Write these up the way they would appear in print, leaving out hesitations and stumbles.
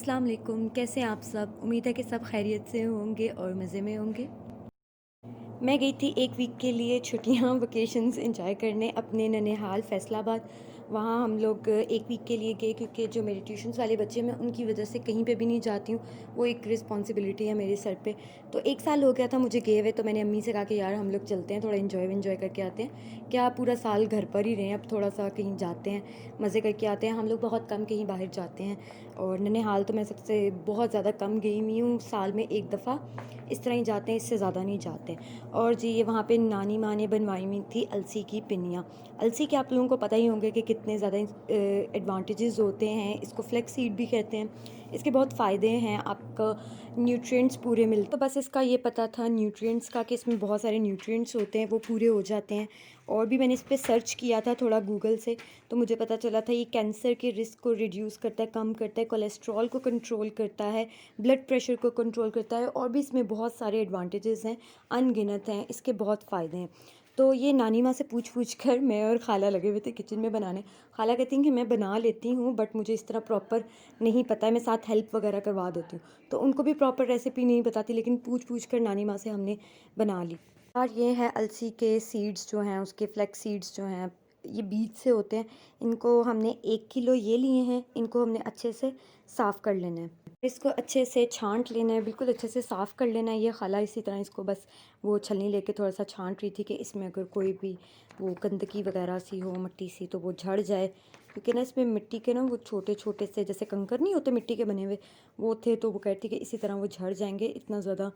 अस्सलाम वालेकुम, कैसे हैं आप सब? उम्मीद है कि सब खैरियत से होंगे और मज़े में होंगे। मैं गई थी 1 वीक के लिए छुट्टियाँ वेकेशंस एंजॉय करने अपने ननिहाल फैसलाबाद। वहाँ हम लोग 1 वीक के लिए गए क्योंकि जो मेरे ट्यूशन्स वाले बच्चे हैं मैं उनकी वजह से कहीं पे भी नहीं जाती हूँ। वो एक रिस्पॉन्सिबिलिटी है मेरे सर पे। तो 1 साल हो गया था मुझे गए हुए, तो मैंने अम्मी से कहा कि यार हम लोग चलते हैं, थोड़ा एन्जॉय करके आते हैं। क्या पूरा साल घर पर ही रहें, अब थोड़ा-सा कहीं जाते हैं, मज़े करके आते हैं। हम लोग बहुत कम कहीं बाहर जाते हैं और ननिहाल तो मैं सबसे बहुत ज़्यादा कम गई हुई हूँ, साल में 1 दफ़ा इस तरह ही जाते हैं, इससे ज़्यादा नहीं जाते। और जी ये वहाँ पे नानी माँ ने बनवाई हुई थी अलसी की पिन्नियाँ। अलसी के आप लोगों को पता ही होंगे कि कितने ज़्यादा एडवांटेजेस होते हैं, इसको फ्लैक्स सीड भी कहते हैं। इसके बहुत फ़ायदे हैं, आपको न्यूट्रिएंट्स पूरे मिलते, तो बस इसका ये पता था न्यूट्रिएंट्स का कि इसमें बहुत सारे न्यूट्रिएंट्स होते हैं, वो पूरे हो जाते हैं। और भी मैंने इस पे सर्च किया था थोड़ा गूगल से, तो मुझे पता चला था ये कैंसर के रिस्क को रिड्यूस करता है, कम करता है, कोलेस्ट्रॉल को कंट्रोल करता है, ब्लड प्रेशर को कंट्रोल करता है, और भी इसमें बहुत सारे एडवांटेजेस हैं, अनगिनत हैं, इसके बहुत फ़ायदे हैं। तो ये नानी माँ से पूछ कर मैं और खाला लगे हुए थे किचन में बनाने। खाला कहती हैं कि मैं बना लेती हूँ बट मुझे इस तरह प्रॉपर नहीं पता है, मैं साथ हेल्प वगैरह करवा देती हूँ। तो उनको भी प्रॉपर रेसिपी नहीं बताती, लेकिन पूछ कर नानी माँ से हमने बना ली। और ये है अलसी के सीड्स जो हैं, उसके फ्लैक्स सीड्स जो हैं, ये बीज से होते हैं। इनको हमने 1 किलो ये लिए हैं, इनको हमने अच्छे से साफ़ कर लेना है। इसको अच्छे से छाँट लेना है, बिल्कुल अच्छे से साफ़ कर लेना है। ये खाला इसी तरह इसको बस वो छलनी लेके थोड़ा-सा छाँट रही थी कि इसमें अगर कोई भी वो गंदगी वगैरह सी हो, मट्टी सी, तो वो झड़ जाए। क्योंकि ना इसमें मिट्टी के ना वो छोटे-छोटे से जैसे कंकर नहीं होते मिट्टी के बने हुए, वो थे, तो वो कह रही थी कि इसी तरह वो झड़ जाएँगे। इतना ज़्यादा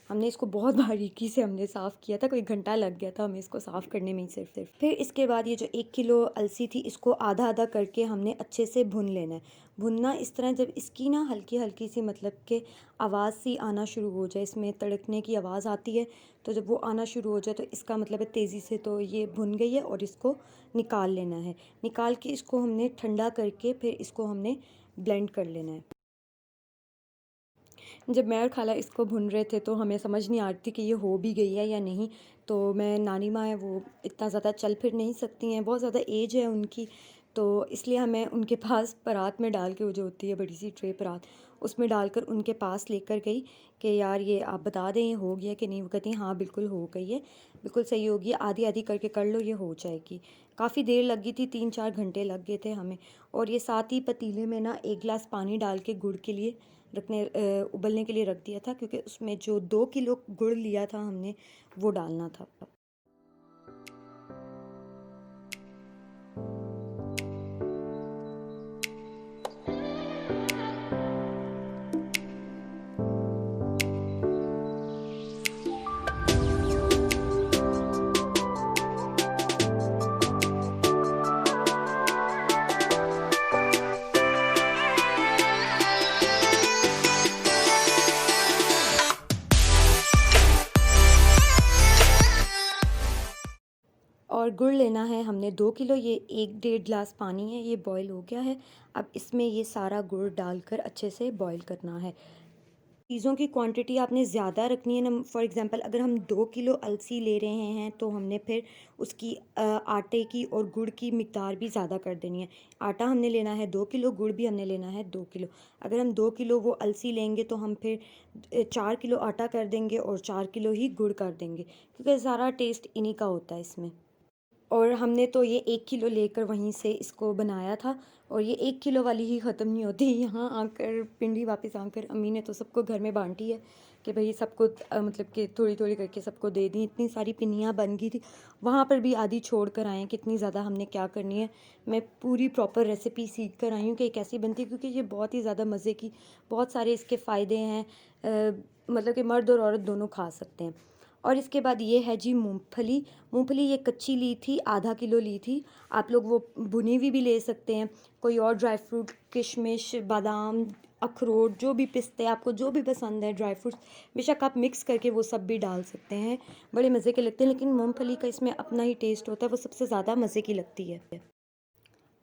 हमने इसको बहुत बारीकी से हमने साफ़ किया था, कोई घंटा लग गया था हमें इसको साफ़ करने में ही सिर्फ़। फिर इसके बाद ये जो 1 किलो अलसी थी, इसको आधा-आधा करके हमने अच्छे से भून लेना है। भुनना इस तरह, जब इसकी ना हल्की-हल्की सी मतलब कि आवाज़ सी आना शुरू हो जाए, इसमें तड़कने की आवाज़ आती है, तो जब वो आना शुरू हो जाए तो इसका मतलब है तेज़ी से तो ये भुन गई है और इसको निकाल लेना है। निकाल के इसको हमने ठंडा करके फिर इसको हमने ब्लेंड कर लेना है। जब मैं और खाला इसको भून रहे थे तो हमें समझ नहीं आ रही थी कि ये हो भी गई है या नहीं। तो मैं नानी माँ है, वो इतना ज़्यादा चल फिर नहीं सकती हैं, बहुत ज़्यादा एज है उनकी, तो इसलिए हमें उनके पास परात में डाल के, वो जो होती है बड़ी सी ट्रे परात, उसमें डालकर उनके पास लेकर गई कि यार ये आप बता दें ये हो गया कि नहीं। वो कहती हैं हाँ बिल्कुल हो गई है, बिल्कुल सही होगी, आधी-आधी करके कर लो, ये हो जाएगी। काफ़ी देर लग गई थी, 3-4 घंटे लग गए थे हमें। और ये साथ ही पतीले में ना 1 गिलास पानी डाल के गुड़ के लिए उबलने के लिए रख दिया था, क्योंकि उसमें जो 2 किलो गुड़ लिया था हमने, वो डालना था। और गुड़ लेना है हमने 2 किलो, ये 1 डेढ़ ग्लास पानी है, ये बॉयल हो गया है। अब इसमें ये सारा गुड़ डालकर अच्छे से बॉयल करना है। चीज़ों की क्वांटिटी आपने ज़्यादा रखनी है ना, फॉर एग्ज़ाम्पल अगर हम 2 किलो अलसी ले रहे हैं तो हमने फिर उसकी आटे की और गुड़ की मिक़दार भी ज़्यादा कर देनी है। आटा हमने लेना है 2 किलो, गुड़ भी हमने लेना है 2 किलो। अगर हम 2 किलो वो अलसी लेंगे तो हम फिर 4 किलो आटा कर देंगे और 4 किलो ही गुड़ कर देंगे, क्योंकि सारा टेस्ट इन्हीं का होता है इसमें। और हमने तो ये 1 किलो लेकर वहीं से इसको बनाया था, और ये 1 किलो वाली ही ख़त्म नहीं होती। यहाँ आकर पिंडी वापस आकर अम्मी ने तो सबको घर में बाँटी है कि भई सबको मतलब कि थोड़ी-थोड़ी करके सबको दे दी। इतनी सारी पिन्नियाँ बन गई थी। वहाँ पर भी आधी छोड़ कर आए हैं, कितनी ज़्यादा हमने क्या करनी है। मैं पूरी प्रॉपर रेसिपी सीख कर आई हूँ कि कैसी बनती है, क्योंकि ये बहुत ही ज़्यादा मज़े की, बहुत सारे इसके फ़ायदे हैं। मतलब कि मर्द और औरत दोनों खा सकते हैं। और इसके बाद ये है जी मूँगफली। मूँगफली ये कच्ची ली थी, आधा किलो ली थी। आप लोग वो भुनी हुई भी ले सकते हैं। कोई और ड्राई फ्रूट, किशमिश, बादाम, अखरोट, जो भी, पिस्ते, आपको जो भी पसंद है ड्राई फ्रूट्स, बेशक आप मिक्स करके वो सब भी डाल सकते हैं। बड़े मज़े के लगते हैं, लेकिन मूँगफली का इसमें अपना ही टेस्ट होता है, वो सबसे ज़्यादा मज़े की लगती है।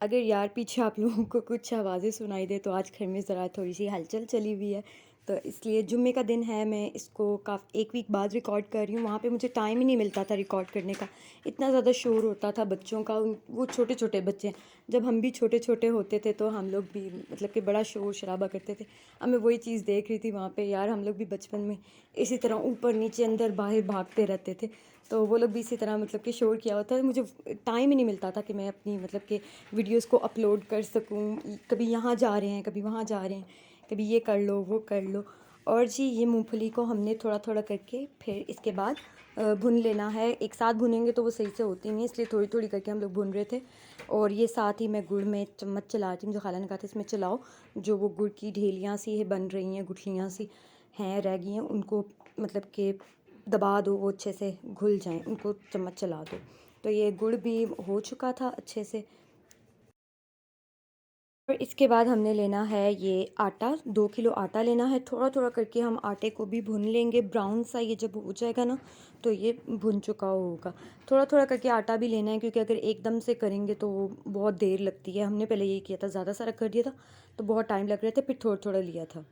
अगर यार पीछे आप लोगों को कुछ आवाज़ें सुनाई दे तो आज घर में ज़रा थोड़ी सी हलचल चली हुई है। तो इसलिए जुम्मे का दिन है, मैं इसको एक वीक बाद रिकॉर्ड कर रही हूँ। वहाँ पे मुझे टाइम ही नहीं मिलता था रिकॉर्ड करने का, इतना ज़्यादा शोर होता था बच्चों का। वो छोटे छोटे बच्चे, जब हम भी छोटे छोटे होते थे तो हम लोग भी मतलब कि बड़ा शोर शराबा करते थे। अब मैं वही चीज़ देख रही थी वहाँ पे, यार हम लोग भी बचपन में इसी तरह ऊपर नीचे अंदर बाहर भागते रहते थे। तो वो लोग भी इसी तरह मतलब कि शोर किया होता है। मुझे टाइम ही नहीं मिलता था कि मैं अपनी मतलब कि वीडियोस को अपलोड कर सकूं। कभी यहाँ जा रहे हैं, कभी वहाँ जा रहे हैं, कभी ये कर लो वो कर लो। और जी ये मूंगफली को हमने थोड़ा थोड़ा करके फिर इसके बाद भुन लेना है। एक साथ भुनेंगे तो वो सही से होती नहीं, इसलिए थोड़ी थोड़ी करके हम लोग भुन रहे थे। और ये साथ ही मैं गुड़ में चम्मच चला रही थी, मुझे खाला ने कहा था इसमें चलाओ। जो वो गुड़ की ढेलियाँ सी है बन रही हैं, गुठलियाँ सी हैं रह गई हैं, उनको मतलब कि दबा दो, वो अच्छे से घुल जाएं, उनको चम्मच चला दो। तो ये गुड़ भी हो चुका था अच्छे से। और इसके बाद हमने लेना है ये आटा, 2 किलो आटा लेना है। थोड़ा थोड़ा करके हम आटे को भी भून लेंगे, ब्राउन सा ये जब हो जाएगा ना तो ये भुन चुका होगा। थोड़ा थोड़ा करके आटा भी लेना है, क्योंकि अगर एकदम से करेंगे तो बहुत देर लगती है। हमने पहले यही किया था, ज़्यादा सारा कर दिया था तो बहुत टाइम लग रहा था, फिर थोड़ा थोड़ा लिया था।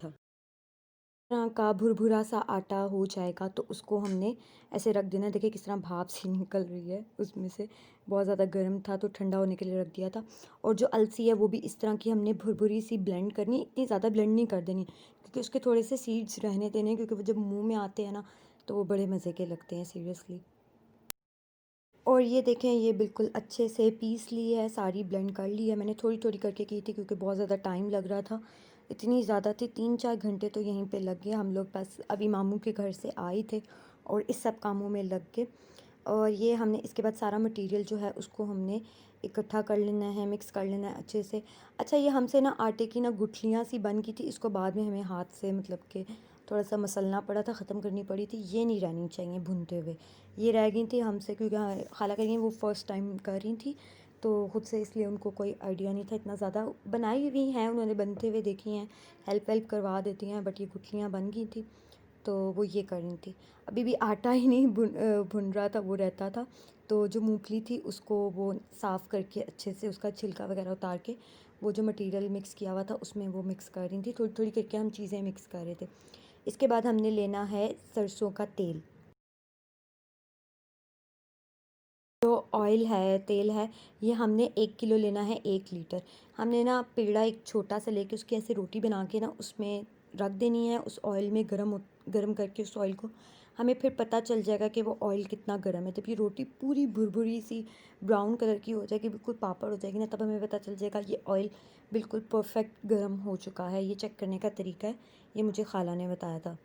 तरह का भुरभुरा सा आटा हो जाएगा तो उसको हमने ऐसे रख देना। देखिए किस तरह भाप सी निकल रही है उसमें से, बहुत ज़्यादा गर्म था तो ठंडा होने के लिए रख दिया था। और जो अलसी है वो भी इस तरह की हमने भुरभुरी सी ब्लेंड करनी, इतनी ज़्यादा ब्लेंड नहीं कर देनी, क्योंकि उसके थोड़े से सीड्स रहने देने हैं, क्योंकि वो जब मुँह में आते हैं ना तो वो बड़े मज़े के लगते हैं सीरियसली। और ये देखें ये बिल्कुल अच्छे से पीस ली है, सारी ब्लेंड कर ली है। मैंने थोड़ी थोड़ी करके की थी क्योंकि बहुत ज़्यादा टाइम लग रहा था, इतनी ज़्यादा थी, 3-4 घंटे तो यहीं पे लग गए हम लोग। बस अभी मामू के घर से आए थे और इस सब कामों में लग गए। और ये हमने इसके बाद सारा मटेरियल जो है उसको हमने इकट्ठा कर लेना है, मिक्स कर लेना है अच्छे से। अच्छा ये हमसे ना आटे की ना गुठलियाँ सी बन गई थी, इसको बाद में हमें हाथ से मतलब कि थोड़ा सा मसलना पड़ा था, ख़त्म करनी पड़ी थी। ये नहीं रहनी चाहिए भुनते हुए, ये रह गई थी हमसे, क्योंकि खाला कह रही वो फ़र्स्ट टाइम कर रही थी तो ख़ुद से, इसलिए उनको कोई आइडिया नहीं था इतना ज़्यादा। बनाई हुई हैं उन्होंने, बनते हुए देखी हैं, हेल्प वेल्प करवा देती हैं, बट ये गुठलियाँ बन गई थी तो वो ये कर रही थी। अभी भी आटा ही नहीं भुन रहा था, वो रहता था। तो जो मूंगफली थी उसको वो साफ़ करके अच्छे से उसका छिलका वगैरह उतार के वो जो मटेरियल मिक्स किया हुआ था उसमें वो मिक्स कर रही थी। थोड़ी थोड़ी करके हम चीज़ें मिक्स कर रहे थे। इसके बाद हमने लेना है सरसों का तेल। जो ऑयल है, तेल है, ये हमने 1 किलो लेना है, 1 लीटर। हमने ना पेड़ा एक छोटा सा लेके उसकी ऐसे रोटी बना के ना उसमें रख देनी है, उस ऑयल में गरम करके उस ऑयल को हमें फिर पता चल जाएगा कि वो ऑयल कितना गर्म है। जब ये रोटी पूरी भुरभुरी सी ब्राउन कलर की हो जाएगी, बिल्कुल पापड़ हो जाएगी ना, तब हमें पता चल जाएगा ये ऑयल बिल्कुल परफेक्ट गर्म हो चुका है। ये चेक करने का तरीका है, ये मुझे खाला ने बताया था।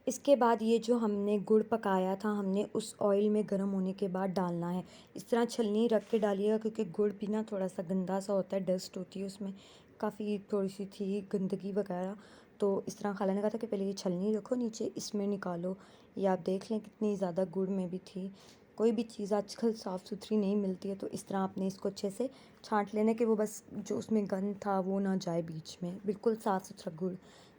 इसके बाद ये जो हमने गुड़ पकाया था, हमने उस ऑयल में गर्म होने के बाद डालना है। इस तरह छलनी रख के डालिएगा, क्योंकि गुड़ भी ना थोड़ा सा गंदा सा होता है, डस्ट होती है उसमें, काफ़ी थोड़ी सी थी गंदगी वगैरह। तो इस तरह खाला ने कहा था कि पहले ये छलनी रखो नीचे, इसमें निकालो। ये आप देख लें कितनी ज़्यादा गुड़ में भी थी। कोई भी चीज़ आजकल साफ़ सुथरी नहीं मिलती है, तो इस तरह आपने इसको अच्छे से छाँट लेना कि वो बस जो उसमें गंद था वो ना जाए बीच में, बिल्कुल साफ़ सुथरा गुड़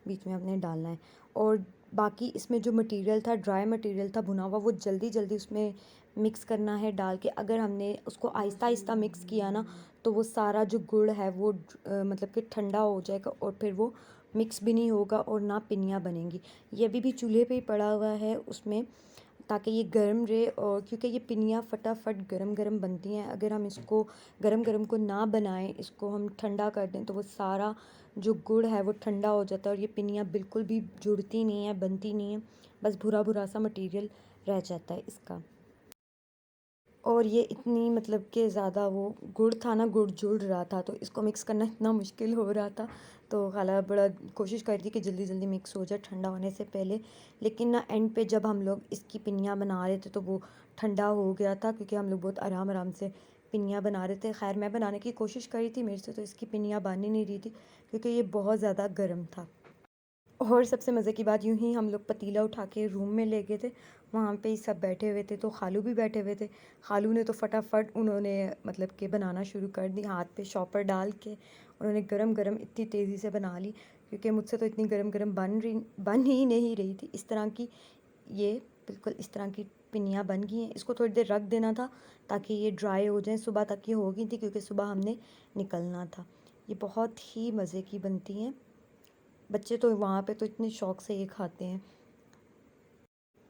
बीच में आपने डालना है। और बाकी इसमें जो मटेरियल था, ड्राई मटेरियल था भुना हुआ, वो जल्दी जल्दी उसमें मिक्स करना है डाल के। अगर हमने उसको आहिस्ता आहिस्ता मिक्स किया ना तो वो सारा जो गुड़ है वो मतलब कि ठंडा हो जाएगा और फिर वो मिक्स भी नहीं होगा और ना पिनियाँ बनेंगी। ये अभी भी चूल्हे पे ही पड़ा हुआ है उसमें, ताकि ये गर्म रहे। और क्योंकि ये पिनियाँ फटाफट गरम गरम बनती हैं, अगर हम इसको गरम गरम को ना बनाएं, इसको हम ठंडा कर दें तो वो सारा जो गुड़ है वो ठंडा हो जाता है और ये पिनियाँ बिल्कुल भी जुड़ती नहीं है, बनती नहीं है, बस भूरा भूरा सा मटेरियल रह जाता है इसका। और ये इतनी मतलब कि ज़्यादा वो गुड़ था ना, गुड़ जुड़ रहा था तो इसको मिक्स करना इतना मुश्किल हो रहा था। तो खाला बड़ा कोशिश कर रही थी कि जल्दी जल्दी मिक्स हो जाए ठंडा होने से पहले। लेकिन ना एंड पे जब हम लोग इसकी पिनियाँ बना रहे थे तो वो ठंडा हो गया था, क्योंकि हम लोग बहुत आराम आराम से पिनियाँ बना रहे थे। खैर मैं बनाने की कोशिश कर रही थी, मेरे से तो इसकी पिनियाँ बन ही नहीं रही थी, क्योंकि ये बहुत ज़्यादा गर्म था। और सबसे मज़े की बात, यूँ ही हम लोग पतीला उठा के रूम में ले गए थे, वहाँ पे ही सब बैठे हुए थे तो खालू भी बैठे हुए थे। खालू ने तो फटाफट उन्होंने मतलब कि बनाना शुरू कर दी, हाथ पे शॉपर डाल के उन्होंने गरम गरम इतनी तेज़ी से बना ली, क्योंकि मुझसे तो इतनी गरम गरम बन ही नहीं रही थी। इस तरह की ये बिल्कुल इस तरह की पिनियाँ बन गई हैं। इसको थोड़ी देर रख देना था ताकि ये ड्राई हो जाए, सुबह तक ये हो गई थी क्योंकि सुबह हमने निकलना था। ये बहुत ही मज़े की बनती हैं। बच्चे तो वहाँ पे तो इतने शौक से ये खाते हैं।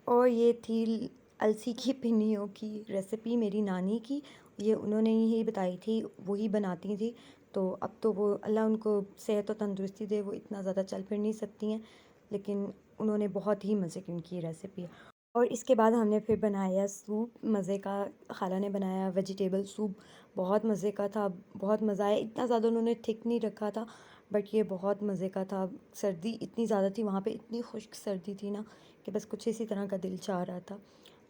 और ये थी अलसी की पिन्नियों की रेसिपी मेरी नानी की। ये उन्होंने ही बताई थी, वही बनाती थी। तो अब तो वो अल्लाह उनको सेहत और तंदुरुस्ती दे, वो इतना ज़्यादा चल फिर नहीं सकती हैं, लेकिन उन्होंने बहुत ही मज़े की उनकी रेसिपी है। और इसके बाद हमने फिर बनाया सूप मज़े का। खाला ने बनाया वेजिटेबल सूप, बहुत मज़े का था, बहुत मज़ा आया। इतना ज़्यादा उन्होंने थिक नहीं रखा था, बट ये बहुत मज़े का था। सर्दी इतनी ज़्यादा थी वहाँ पे, इतनी खुश्क सर्दी थी ना कि बस कुछ इसी तरह का दिल चाह रहा था।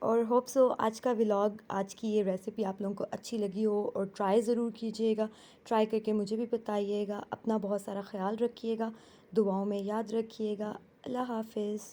और होप सो आज का व्लॉग, आज की ये रेसिपी आप लोगों को अच्छी लगी हो, और ट्राई ज़रूर कीजिएगा। ट्राई करके मुझे भी बताइएगा। अपना बहुत सारा ख्याल रखिएगा, दुआओं में याद रखिएगा। अल्लाह हाफ़िज़।